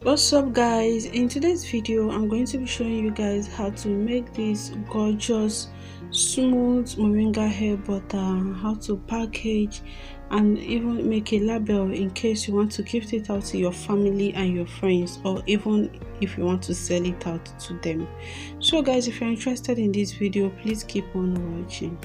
What's up guys? In today's video I'm going to be showing you guys how to make this gorgeous smooth moringa hair butter, how to package and even make a label in case you want to gift it out to your family and your friends, or even if you want to sell it out to them. So guys, if you're interested in this video, please keep on watching.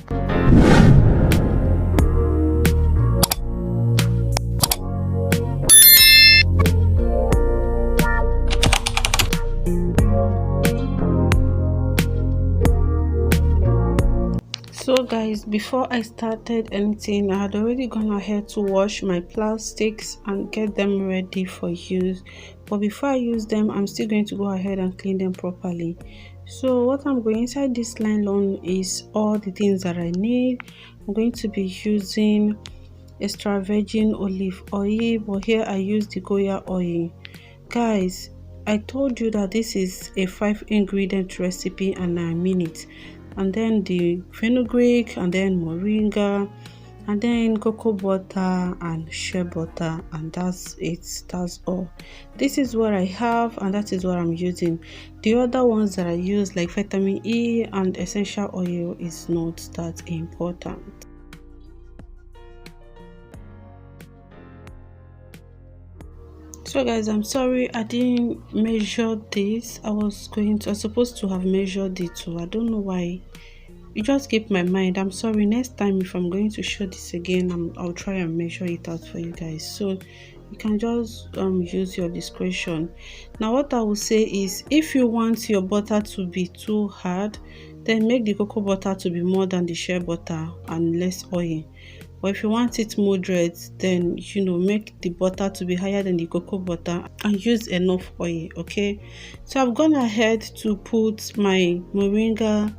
So guys, before I started anything, I had already gone ahead to wash my plastics and get them ready for use. But before I use them, I'm still going to go ahead and clean them properly. So what I'm going inside this nylon is all the things that I need. I'm going to be using extra virgin olive oil, but here I use the Goya oil. Guys, I told you that this is a 5 ingredient recipe and I mean it. And then the fenugreek, and then moringa, and then cocoa butter and shea butter, and that's it. That's all. This is what I have and that is what I'm using. The other ones that I use, like vitamin E and essential oil, is not that important. So guys, I'm sorry I didn't measure this. I was supposed to have measured it too. I don't know why it just keep my mind. I'm sorry. Next time if I'm going to show this again, I'll try and measure it out for you guys, so you can just use your discretion. Now what I will say is, if you want your butter to be too hard, then make the cocoa butter to be more than the shea butter and less oil. But if you want it moderate, then make the butter to be higher than the cocoa butter and use enough oil. Okay, so I've gone ahead to put my moringa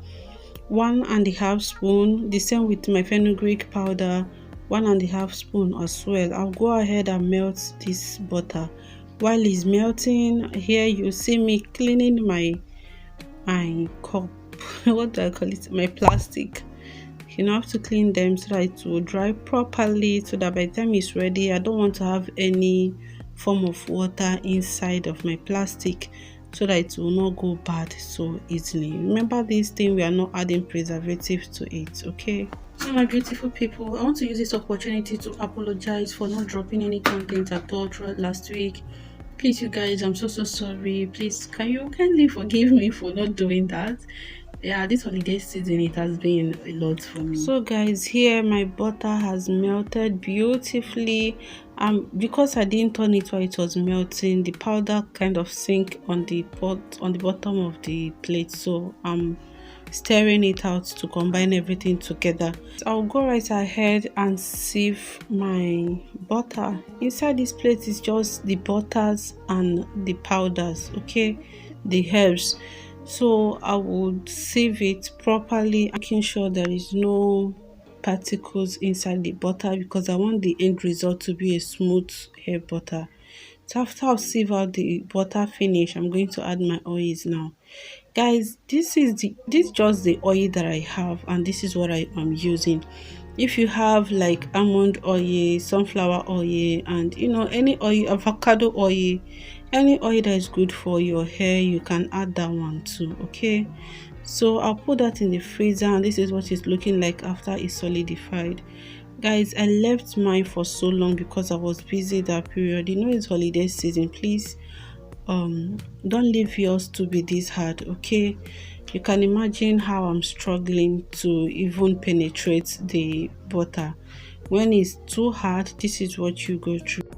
1.5 spoon, the same with my fenugreek powder 1.5 spoon as well. I'll go ahead and melt this butter. While it's melting, here you see me cleaning my cup what do I call it, my plastic. You have to clean them so that it will dry properly, so that by the time it's ready, I don't want to have any form of water inside of my plastic, so that it will not go bad so easily. Remember this thing, we are not adding preservative to it. Okay, so my beautiful people, I want to use this opportunity to apologize for not dropping any content at all throughout last week. Please you guys, I'm so sorry. Please, can you kindly forgive me for not doing that? Yeah, this holiday season it has been a lot for me. So guys, here my butter has melted beautifully. Because I didn't turn it while it was melting, the powder kind of sink on the bottom of the plate, so I'm stirring it out to combine everything together. So I'll go right ahead and sieve my butter. Inside this plate is just the butters and the powders, okay, the herbs. So I would sieve it properly, making sure there is no particles inside the butter, because I want the end result to be a smooth hair butter. So after I've sieve out the butter finish, I'm going to add my oils now. Guys, this is just the oil that I have, and this is what I am using. If you have like almond oil, sunflower oil, and any oil, avocado oil, any oil that is good for your hair, you can add that one too. Okay, so I'll put that in the freezer, and this is what it's looking like after it's solidified. Guys, I left mine for so long because I was busy that period. It's holiday season. Please don't leave yours to be this hard. Okay, you can imagine how I'm struggling to even penetrate the butter. When it's too hard, this is what you go through.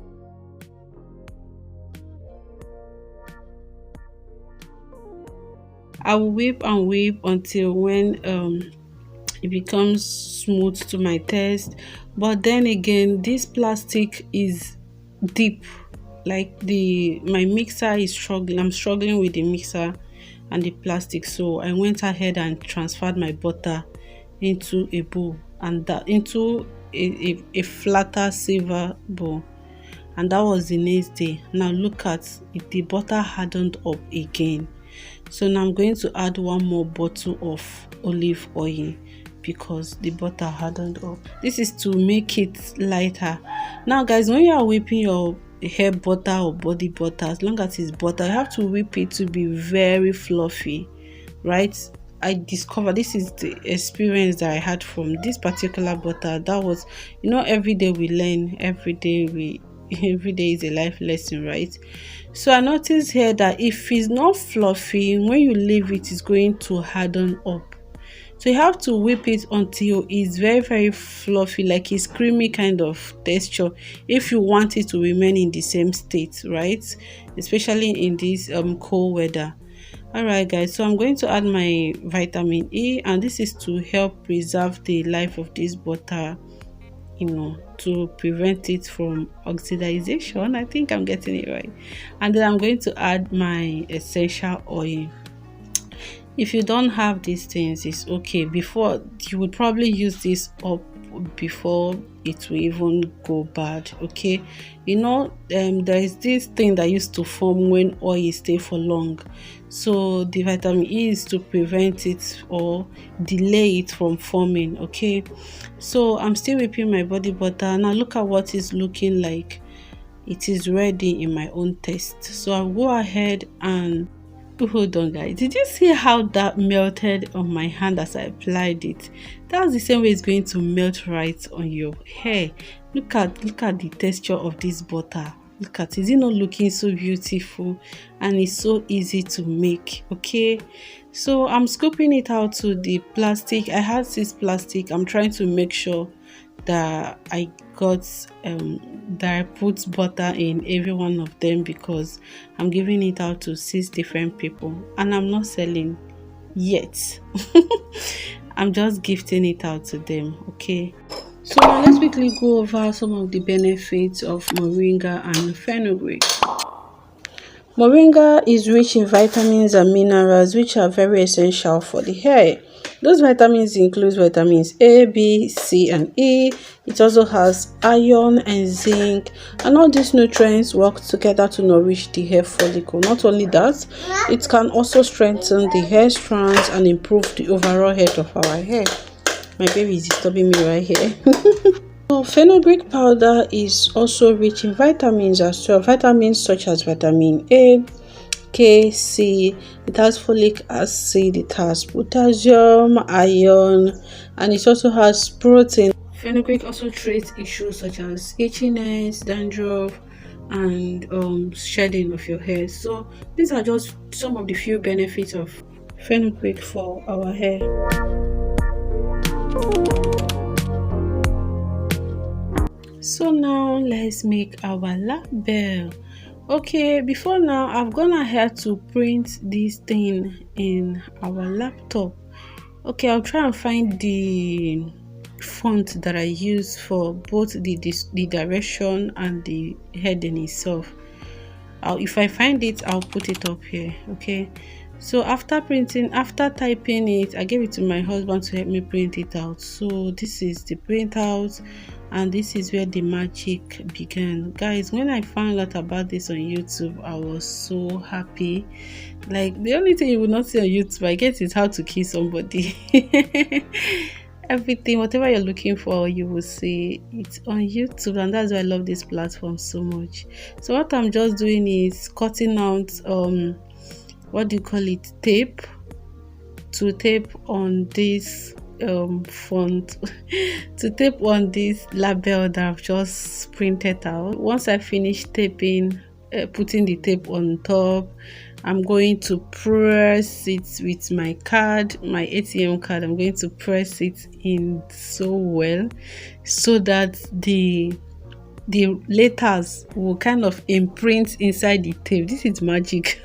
I will whip and whip until when it becomes smooth to my taste. But then again, this plastic is deep, like my mixer is struggling. I'm struggling with the mixer and the plastic, so I went ahead and transferred my butter into a bowl, and that into a flatter silver bowl, and that was the next day. Now look at it, the butter hardened up again. So now I'm going to add one more bottle of olive oil because the butter hardened up. This is to make it lighter. Now guys, when you are whipping your hair butter or body butter, as long as it's butter, you have to whip it to be very fluffy, right? I discovered, this is the experience that I had from this particular butter. That was, every day we learn, every day we every day is a life lesson, right? So I noticed here that if it's not fluffy, when you leave it, it's going to harden up. So you have to whip it until it's very, very fluffy, like it's creamy kind of texture, if you want it to remain in the same state, right? Especially in this cold weather. All right, guys, so I'm going to add my vitamin E, and this is to help preserve the life of this butter, to prevent it from oxidization. I think I'm getting it right. And then I'm going to add my essential oil. If you don't have these things, it's okay. Before, you would probably use this up before it will even go bad, okay? There is this thing that used to form when oil stay for long. So the vitamin E is to prevent it or delay it from forming, okay? So I'm still whipping my body butter. Now look at what it's looking like. It is ready in my own taste. So I'll go ahead and hold on, guys. Did you see how that melted on my hand as I applied it? That's the same way it's going to melt right on your hair. Look at the texture of this butter. Look at it. Is it not looking so beautiful? And it's so easy to make, okay? So I'm scooping it out to the plastic. I had this plastic. I'm trying to make sure that I put butter in every one of them, because I'm giving it out to 6 different people and I'm not selling yet. I'm just gifting it out to them, okay? So now let's quickly go over some of the benefits of moringa and fenugreek. Moringa is rich in vitamins and minerals which are very essential for the hair. Those vitamins include vitamins A, B, C, and E. It also has iron and zinc, and all these nutrients work together to nourish the hair follicle. Not only that, it can also strengthen the hair strands and improve the overall health of our hair. My baby is disturbing me right here. So fenugreek powder is also rich in vitamins as well. Vitamins such as vitamin A, K, C. It has folic acid, it has potassium, iron, and it also has protein. Fenugreek also treats issues such as itchiness, dandruff, and shedding of your hair. So these are just some of the few benefits of fenugreek for our hair. So now let's make our label. Okay, before now I've gone ahead to print this thing in our laptop. Okay, I'll try and find the font that I use for both the direction and the heading itself. If I find it, I'll put it up here. Okay, so after typing it, I gave it to my husband to help me print it out. So this is the printout, and this is where the magic began. Guys, when I found out about this on YouTube, I was so happy. Like, the only thing you will not see on YouTube, I guess, is how to kiss somebody. Everything, whatever you're looking for, you will see it on YouTube, and that's why I love this platform so much. So what I'm just doing is cutting out what do you call it, tape, to tape on this font to tape on this label that I've just printed out. Once I finish taping, putting the tape on top, I'm going to press it with my card, my ATM card. I'm going to press it in so well so that the letters will kind of imprint inside the tape. This is magic.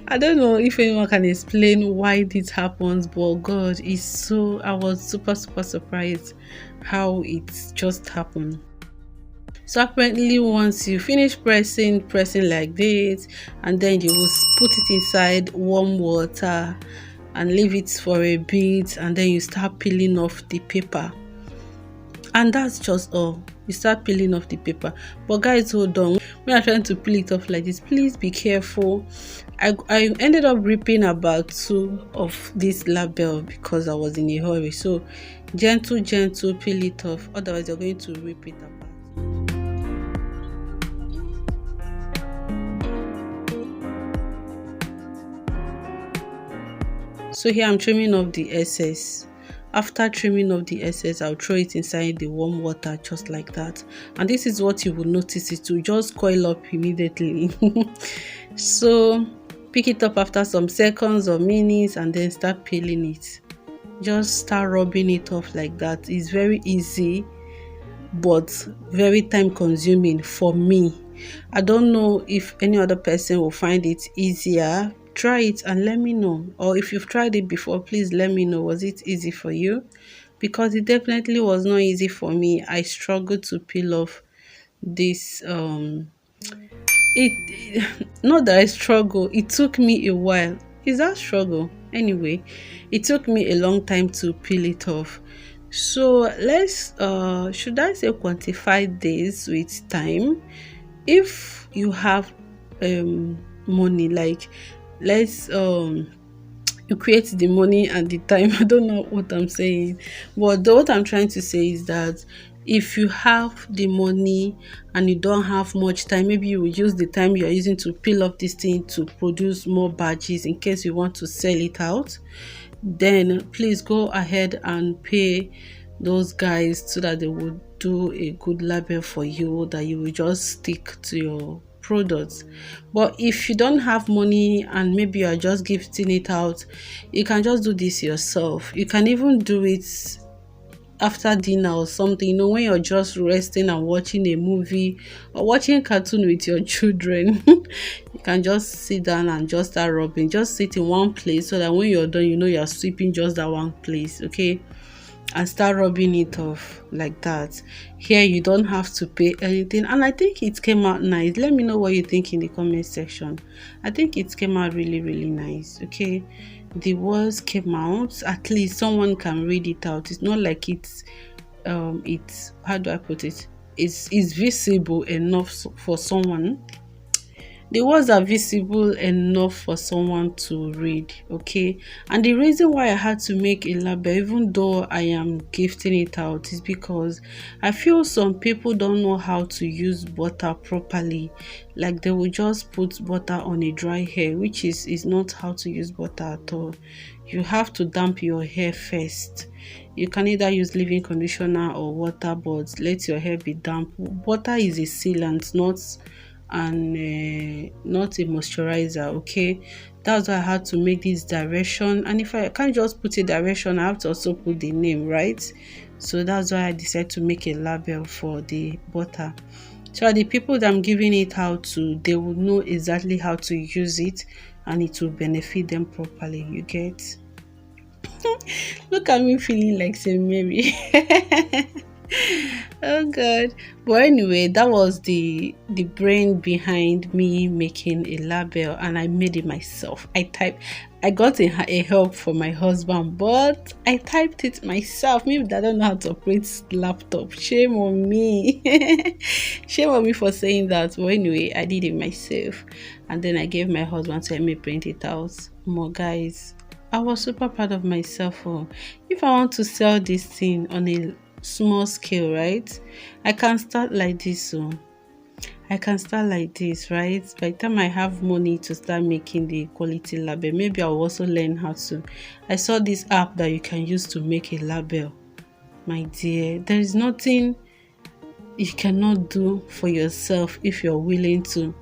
I don't know if anyone can explain why this happens, but God is so, I was super surprised how it just happened. So apparently once you finish pressing like this, and then you will put it inside warm water and leave it for a bit, and then you start peeling off the paper, and that's just all. You start peeling off the paper. But guys, hold on, when I'm trying to peel it off like this, please be careful. I ended up ripping about 2 of this label because I was in a hurry. So gentle peel it off, otherwise you're going to rip it apart. So here I'm trimming off the excess. After trimming off the excess, I'll throw it inside the warm water just like that. And this is what you will notice, it will just coil up immediately. So pick it up after some seconds or minutes and then start peeling it. Just start rubbing it off like that. It's very easy but very time consuming for me. I don't know if any other person will find it easier. Try it and let me know. Or if you've tried it before, please let me know. Was it easy for you? Because it definitely was not easy for me. I struggled to peel off this not that I struggle, it took me a while. Is that struggle? Anyway, it took me a long time to peel it off. So let's should I say quantify this with time? If you have money, like let's you create the money and the time. I don't know what I'm saying, but what I'm trying to say is that if you have the money and you don't have much time, maybe you will use the time you're using to peel off this thing to produce more badges in case you want to sell it out, then please go ahead and pay those guys so that they will do a good label for you, that you will just stick to your products. But if you don't have money and maybe you are just gifting it out, you can just do this yourself. You can even do it after dinner or something, when you're just resting and watching a movie or watching a cartoon with your children. You can just sit down and just start rubbing. Just sit in one place so that when you're done, you're sweeping just that one place, okay? And start rubbing it off like that. Here you don't have to pay anything, and I think it came out nice. Let me know what you think in the comment section. I think it came out really, really nice. Okay, the words came out, at least someone can read it out. It's not like it's how do I put it, it's visible enough for someone. The words are visible enough for someone to read, okay? And the reason why I had to make a label, even though I am gifting it out, is because I feel some people don't know how to use butter properly. Like they will just put butter on a dry hair, which is not how to use butter at all. You have to damp your hair first. You can either use leave-in conditioner or water, but let your hair be damp. Butter is a sealant, not a moisturizer, okay? That's why I had to make this direction, and if I can't just put a direction, I have to also put the name, right? So that's why I decided to make a label for the butter, so the people that I'm giving it out to, they will know exactly how to use it and it will benefit them properly. You get? Look at me feeling like Saint Mary. Oh god. But anyway, that was the brain behind me making a label, and I made it myself. I got a help from my husband, but I typed it myself. Maybe I don't know how to operate laptop. Shame on me. Shame on me for saying that. But anyway, I did it myself, and then I gave my husband to help me print it out. More guys, I was super proud of myself. If I want to sell this thing on a small scale, right, I can start like this. So I can start like this, right? By the time I have money to start making the quality label, maybe I'll also learn how to. I saw this app that you can use to make a label. My dear, there is nothing you cannot do for yourself if you're willing to.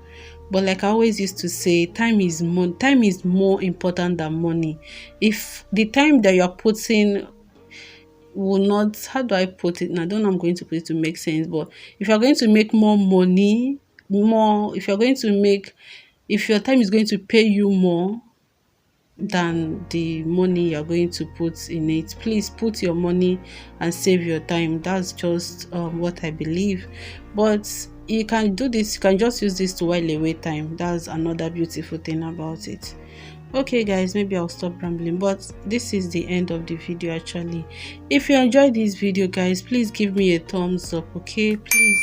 But like I always used to say, time is more important than money. If the time that you're putting will not, how do I put it? And I don't know I'm going to put it to make sense, but if you're going to make more money, if your time is going to pay you more than the money you're going to put in it, please put your money and save your time. That's just what I believe. But you can do this, you can just use this to while away time. That's another beautiful thing about it. Okay guys, maybe I'll stop rambling, but this is the end of the video actually. If you enjoyed this video guys, please give me a thumbs up, okay? Please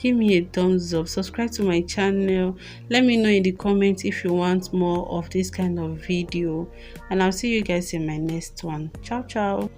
give me a thumbs up, subscribe to my channel, let me know in the comments if you want more of this kind of video, and I'll see you guys in my next one. Ciao ciao.